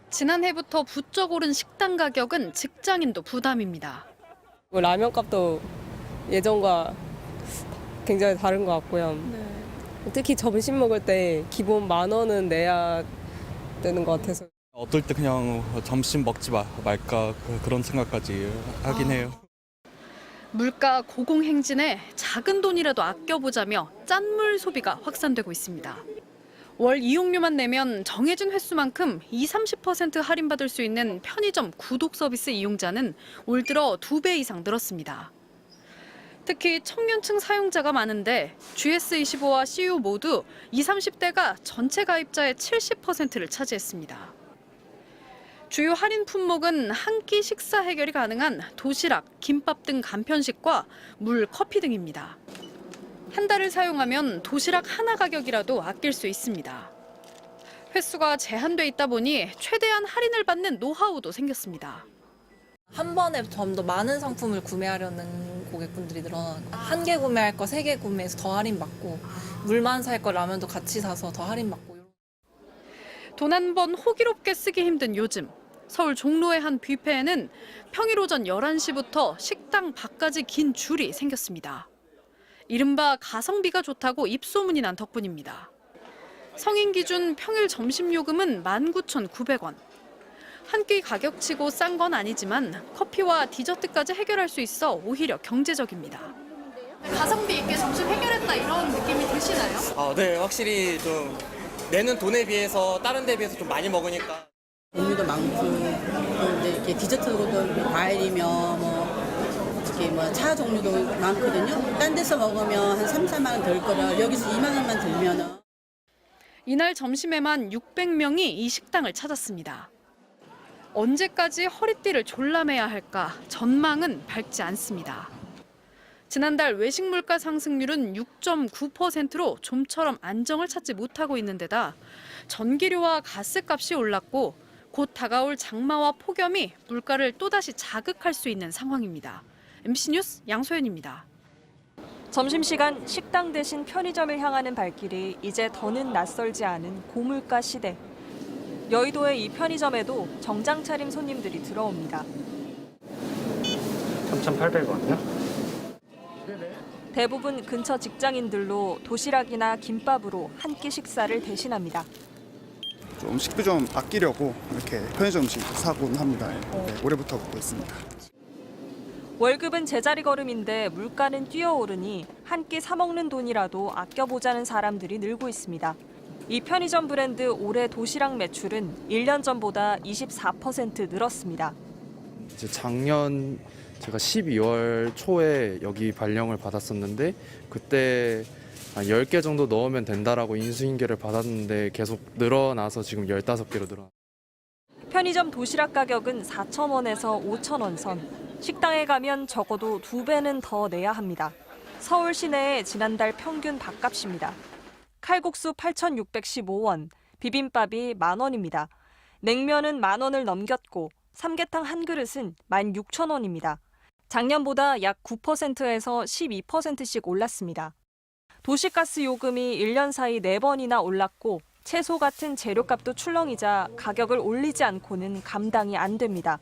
지난해부터 부쩍 오른 식당 가격은 직장인도 부담입니다. 라면 값도 예전과 굉장히 다른 것 같고요. 특히 점심 먹을 때 기본 10,000원은 내야 되는 것 같아서. 어떨 때 그냥 점심 먹지 말까 그런 생각까지 하긴 해요. 물가 고공행진에 작은 돈이라도 아껴보자며 짠물 소비가 확산되고 있습니다. 월 이용료만 내면 정해진 횟수만큼 20~30% 할인받을 수 있는 편의점 구독 서비스 이용자는 올 들어 2배 이상 늘었습니다. 특히 청년층 사용자가 많은데 GS25와 CU 모두 20~30대가 전체 가입자의 70%를 차지했습니다. 주요 할인 품목은 한 끼 식사 해결이 가능한 도시락, 김밥 등 간편식과 물, 커피 등입니다. 한 달을 사용하면 도시락 하나 가격이라도 아낄 수 있습니다. 횟수가 제한돼 있다 보니 최대한 할인을 받는 노하우도 생겼습니다. 한 번에 좀 더 많은 상품을 구매하려는 고객분들이 늘어나는 거예요. 한 개 구매할 거 3개 구매해서 더 할인받고 물만 살 거 라면도 같이 사서 더 할인받고. 돈 한 번 호기롭게 쓰기 힘든 요즘. 서울 종로의 한 뷔페에는 평일 오전 11시부터 식당 밖까지 긴 줄이 생겼습니다. 이른바 가성비가 좋다고 입소문이 난 덕분입니다. 성인 기준 평일 점심 요금은 19,900원. 한 끼 가격치고 싼 건 아니지만 커피와 디저트까지 해결할 수 있어 오히려 경제적입니다. 가성비 있게 점심 해결했다 이런 느낌이 드시나요? 네, 확실히 좀 내는 돈에 비해서 다른 데 비해서 좀 많이 먹으니까. 종류도 많고 또 이제 이렇게 디저트도 과일이며 특히 차 종류도 많거든요. 딴 데서 먹으면 한 3~4만 원 들 거라 여기서 2만 원만 들면은. 이날 점심에만 600명이 이 식당을 찾았습니다. 언제까지 허리띠를 졸라매야 할까 전망은 밝지 않습니다. 지난달 외식 물가 상승률은 6.9%로 좀처럼 안정을 찾지 못하고 있는 데다 전기료와 가스값이 올랐고 곧 다가올 장마와 폭염이 물가를 또다시 자극할 수 있는 상황입니다. MBC 뉴스 양소연입니다. 점심시간 식당 대신 편의점을 향하는 발길이 이제 더는 낯설지 않은 고물가 시대. 여의도의 이 편의점에도 정장 차림 손님들이 들어옵니다. 3,800원이요? 대부분 근처 직장인들로 도시락이나 김밥으로 한 끼 식사를 대신합니다. 좀 식비 좀 아끼려고 이렇게 편의점 음식 사곤 합니다. 네, 올해부터 먹고 있습니다. 월급은 제자리 걸음인데 물가는 뛰어오르니 한 끼 사 먹는 돈이라도 아껴보자는 사람들이 늘고 있습니다. 이 편의점 브랜드 올해 도시락 매출은 1년 전보다 24% 늘었습니다. 이제 작년 제가 12월 초에 여기 발령을 받았었는데 그때 한 10개 정도 넣으면 된다라고 인수인계를 받았는데 계속 늘어나서 지금 15개로 늘어났습니다. 편의점 도시락 가격은 4,000원에서 5,000원 선. 식당에 가면 적어도 2배는 더 내야 합니다. 서울 시내의 지난달 평균 밥값입니다. 칼국수 8,615원, 비빔밥이 10,000원입니다. 냉면은 10,000원을 넘겼고 삼계탕 한 그릇은 16,000원입니다. 작년보다 약 9%에서 12%씩 올랐습니다. 도시가스 요금이 1년 사이 4번이나 올랐고 채소 같은 재료값도 출렁이자 가격을 올리지 않고는 감당이 안 됩니다.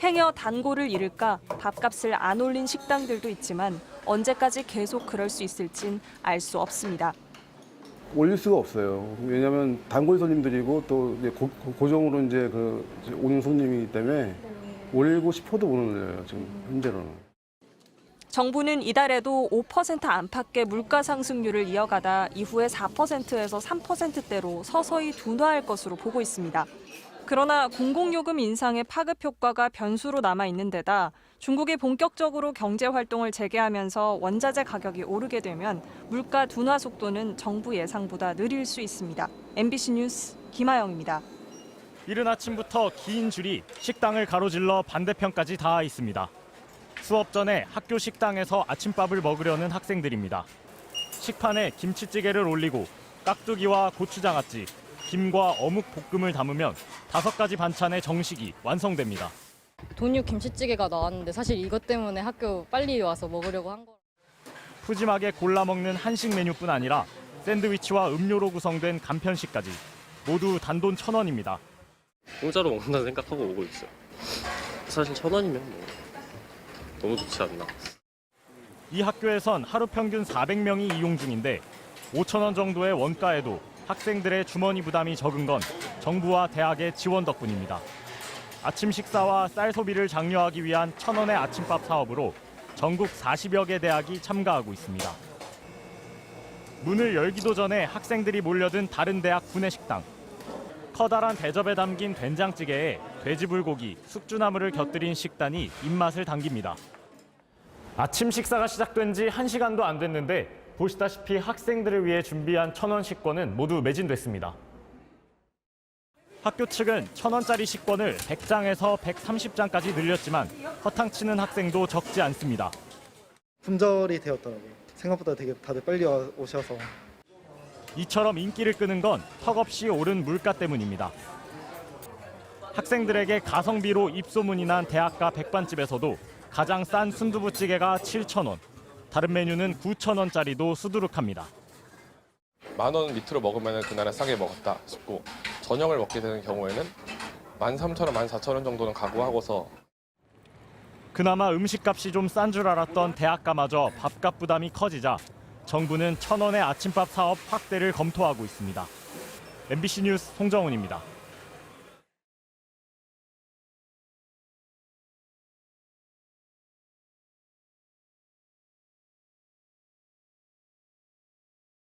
행여 단골을 잃을까 밥값을 안 올린 식당들도 있지만 언제까지 계속 그럴 수 있을진 알 수 없습니다. 올릴 수가 없어요. 왜냐하면 단골 손님들이고 또 이제 고정으로 이제 오는 손님이기 때문에 올리고 싶어도 못 올려요. 지금 현재로는. 정부는 이달에도 5% 안팎의 물가 상승률을 이어가다 이후에 4%에서 3%대로 서서히 둔화할 것으로 보고 있습니다. 그러나 공공요금 인상의 파급 효과가 변수로 남아 있는 데다 중국이 본격적으로 경제 활동을 재개하면서 원자재 가격이 오르게 되면 물가 둔화 속도는 정부 예상보다 느릴 수 있습니다. MBC 뉴스 김하영입니다. 이른 아침부터 긴 줄이 식당을 가로질러 반대편까지 닿아 있습니다. 수업 전에 학교 식당에서 아침밥을 먹으려는 학생들입니다. 식판에 김치찌개를 올리고 깍두기와 고추장아찌, 김과 어묵 볶음을 담으면 5가지 반찬의 정식이 완성됩니다. 돈육 김치찌개가 나왔는데 사실 이것 때문에 학교 빨리 와서 먹으려고 한 거. 푸짐하게 골라 먹는 한식 메뉴뿐 아니라 샌드위치와 음료로 구성된 간편식까지 모두 단돈 1,000원입니다. 공짜로 먹는다는 생각하고 오고 있어요. 사실 1,000원이면 뭐 너무 좋지 않나. 이 학교에선 하루 평균 400명이 이용 중인데 5,000원 정도의 원가에도 학생들의 주머니 부담이 적은 건 정부와 대학의 지원 덕분입니다. 아침 식사와 쌀 소비를 장려하기 위한 1,000원의 아침밥 사업으로 전국 40여 개 대학이 참가하고 있습니다. 문을 열기도 전에 학생들이 몰려든 다른 대학 구내식당. 커다란 대접에 담긴 된장찌개에 돼지불고기, 숙주나물을 곁들인 식단이 입맛을 당깁니다. 아침 식사가 시작된 지 1시간도 안 됐는데 보시다시피 학생들을 위해 준비한 1,000원 식권은 모두 매진됐습니다. 학교 측은 1,000원짜리 식권을 100장에서 130장까지 늘렸지만 허탕치는 학생도 적지 않습니다. 품절이 되었더라고요. 생각보다 되게 다들 빨리 오셔서. 이처럼 인기를 끄는 건 턱없이 오른 물가 때문입니다. 학생들에게 가성비로 입소문이 난 대학가 백반집에서도 가장 싼 순두부찌개가 7,000원, 다른 메뉴는 9,000원짜리도 수두룩합니다. 10,000원 밑으로 먹으면 그날은 싸게 먹었다 싶고 저녁을 먹게 되는 경우에는 13,000원, 14,000원 정도는 각오하고서 그나마 음식값이 좀 싼 줄 알았던 대학가마저 밥값 부담이 커지자 정부는 1,000원의 아침밥 사업 확대를 검토하고 있습니다. MBC 뉴스 송정훈입니다.